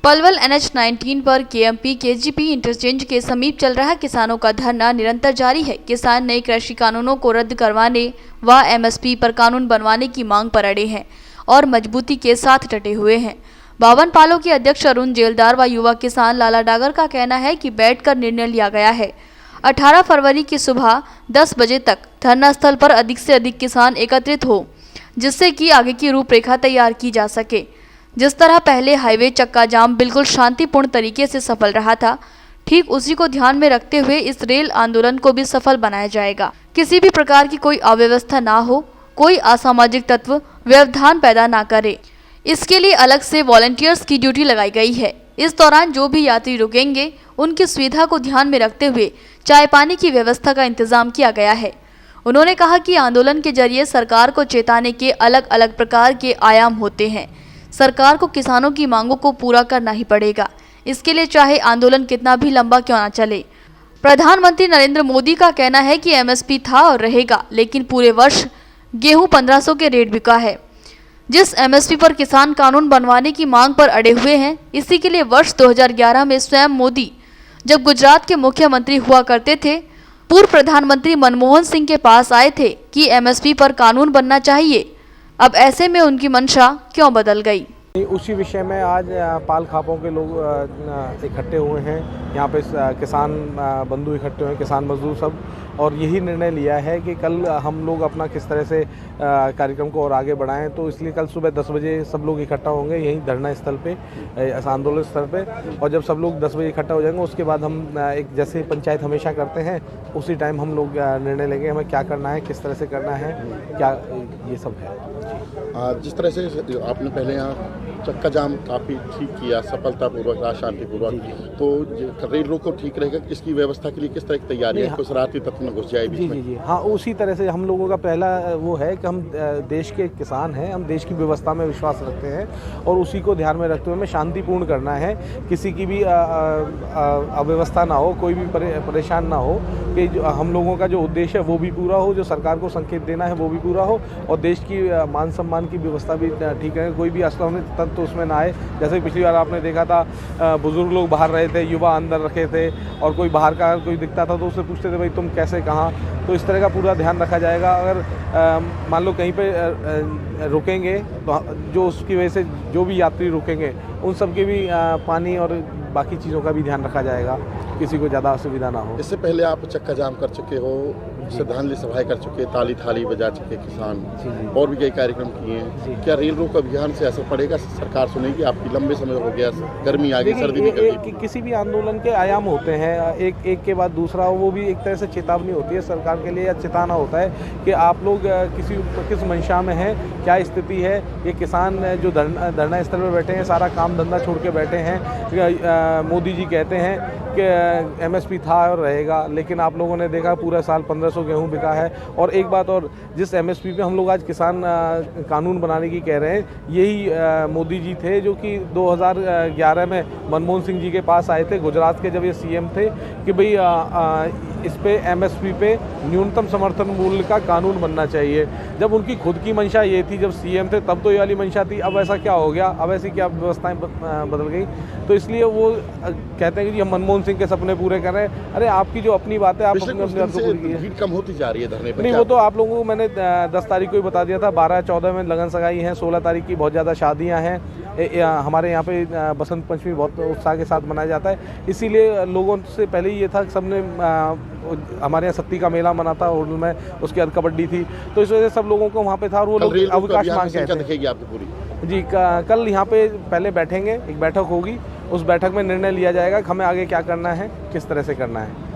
Palwal NH-19 पर KMP KGP interchange के समीप चल रहा किसानों का धरना निरंतर जारी है। किसान नए कृषि कानूनों को रद्द करवाने व MSP पर कानून बनवाने की मांग पर अड़े हैं और मजबूती के साथ डटे हुए हैं। 52 पालों के अध्यक्ष अरुण जेलदार व युवा किसान लाला डागर का कहना है कि बैठकर निर्णय लिया गया है। 18 फरवरी की सुबह 10 बजे तक धरना स्थल पर अधिक से अधिक किसान एकत्रित हो, जिससे कि आगे की रूपरेखा तैयार की जा सके। जिस तरह पहले हाईवे चक्का जाम बिल्कुल शांतिपूर्ण तरीके से सफल रहा था, ठीक उसी को ध्यान में रखते हुए इस रेल आंदोलन को भी सफल बनाया जाएगा। किसी भी प्रकार की कोई अव्यवस्था ना हो, कोई असामाजिक तत्व व्यवधान पैदा ना करे। इसके लिए अलग से वॉलंटियर्स की ड्यूटी लगाई गई है। इस दौरान जो भी यात्री रुकेंगे, उनकी सुविधा को ध्यान में रखते हुए चाय पानी की व्यवस्था का इंतजाम किया गया है। उन्होंने कहा कि आंदोलन के जरिए सरकार को चेताने के अलग अलग प्रकार के आयाम होते हैं। सरकार को किसानों की मांगों को पूरा करना ही पड़ेगा। इसके लिए चाहे आंदोलन कितना भी लंबा क्यों ना चले। प्रधानमंत्री नरेंद्र मोदी का कहना है कि MSP था और रहेगा, लेकिन पूरे वर्ष गेहूं 1500 के रेट बिका है। जिस MSP पर किसान कानून बनवाने की मांग पर अड़े हुए हैं, इसी के लिए वर्ष 2011 में स्वयं मोदी जब गुजरात के मुख्यमंत्री हुआ करते थे, पूर्व प्रधानमंत्री मनमोहन सिंह के पास आए थे कि MSP पर कानून बनना चाहिए। अब ऐसे में उनकी मंशा क्यों बदल गई? उसी विषय में आज पाल खापों के लोग इकट्ठे हुए हैं। यहाँ पे किसान बंधु इकट्ठे हुए हैं, किसान मजदूर सब, और यही निर्णय लिया है कि कल हम लोग अपना किस तरह से कार्यक्रम को और आगे बढ़ाएं। तो इसलिए कल सुबह 10 बजे सब लोग इकट्ठा होंगे यहीं धरना स्थल पे, आंदोलन स्थल पे। और जब सब लोग 10 बजे इकट्ठा हो जाएंगे, उसके बाद हम एक जैसे पंचायत हमेशा करते हैं, उसी टाइम हम लोग निर्णय लेंगे हमें क्या करना है, किस तरह से करना है, क्या ये सब है। जिस तरह से आपने पहले यहाँ चक्का जाम काफ़ी ठीक किया, सफलतापूर्वक रहा, शांतिपूर्वक, तो रेल रोको ठीक रहेगा। इसकी व्यवस्था के लिए किस तरह की तैयारी है? कोई शरारती तत्व न घुस जाए बीच में? जी, हाँ, उसी तरह से हम लोगों का पहला वो है कि हम देश के किसान हैं, हम देश की व्यवस्था में विश्वास रखते हैं और उसी को ध्यान में रखते हुए हमें शांतिपूर्ण करना है। किसी की भी अव्यवस्था ना हो, कोई भी परेशान ना हो, कि हम लोगों का जो उद्देश्य है वो भी पूरा हो, जो सरकार को संकेत देना है वो भी पूरा हो, और देश की मान सम्मान की व्यवस्था भी ठीक है। कोई भी असहमत तत्व तो उसमें ना आए। जैसे पिछली बार आपने देखा था, बुजुर्ग लोग बाहर रहे थे, युवा अंदर रखे थे, और कोई बाहर का कोई दिखता था तो उससे पूछते थे भाई तुम कैसे, कहाँ। तो इस तरह का पूरा ध्यान रखा जाएगा। अगर मान लो कहीं पे रुकेंगे तो जो उसकी वजह से जो भी यात्री रुकेंगे उन सब के भी पानी और बाकी चीज़ों का भी ध्यान रखा जाएगा, किसी को ज़्यादा असुविधा ना हो। इससे पहले आप चक्का जाम कर चुके हो, श्रद्धांजलि सभाएं कर चुके, ताली थाली बजा चुके किसान, और भी कई कार्यक्रम किए हैं। क्या रेल रोको अभियान से असर पड़ेगा? सरकार सुनेगी आपकी? लंबे समय हो गया, गर्मी आ गई, सर्दी भी कर दी। किसी भी आंदोलन के आयाम होते हैं, एक के बाद दूसरा, वो भी एक तरह से चेतावनी होती है सरकार के लिए, या चेताना होता है कि आप लोग किस मंशा में हैं, क्या स्थिति है। ये किसान जो धरना स्थल पर बैठे हैं, सारा काम धंधा छोड़ के बैठे हैं। मोदी जी कहते हैं कि MSP था और रहेगा, लेकिन आप लोगों ने देखा पूरा साल 1500 गेहूं बिका है। और एक बात और, जिस MSP पे हम लोग आज किसान कानून बनाने की कह रहे हैं, यही मोदी जी थे जो कि 2011 में मनमोहन सिंह जी के पास आए थे, गुजरात के जब ये CM थे, कि भाई इस पे MSP पे न्यूनतम समर्थन मूल्य का कानून बनना चाहिए। जब उनकी खुद की मंशा ये थी, जब CM थे तब तो ये वाली मंशा थी। अब ऐसा क्या हो गया, अब ऐसी क्या व्यवस्थाएं बदल गई? तो इसलिए वो कहते हैं कि हम मनमोहन सिंह के सपने पूरे कर रहे हैं। अरे आपकी जो अपनी बात है, आप अपनी बात को पूरी कीजिए। भीड़ कम होती जा रही है धरने पर? नहीं, वो तो आप लोगों को मैंने 10 तारीख को ही बता दिया था। 12-14 में लगन सगाई हैं, 16 तारीख की बहुत ज़्यादा शादियाँ हैं। हमारे यहाँ पे बसंत पंचमी बहुत उत्साह के साथ मनाया जाता है, इसीलिए लोगों से पहले ही ये था कि सबने हमारे यहाँ सत्ती का मेला मना था होटल में, उसके बाद कबड्डी थी, तो इस वजह से सब लोगों को वहाँ पे था और वो लोग अवकाश मांग के थे। जी, कल यहाँ पे पहले बैठेंगे, एक बैठक होगी, उस बैठक में निर्णय लिया जाएगा कि हमें आगे क्या करना है, किस तरह से करना है।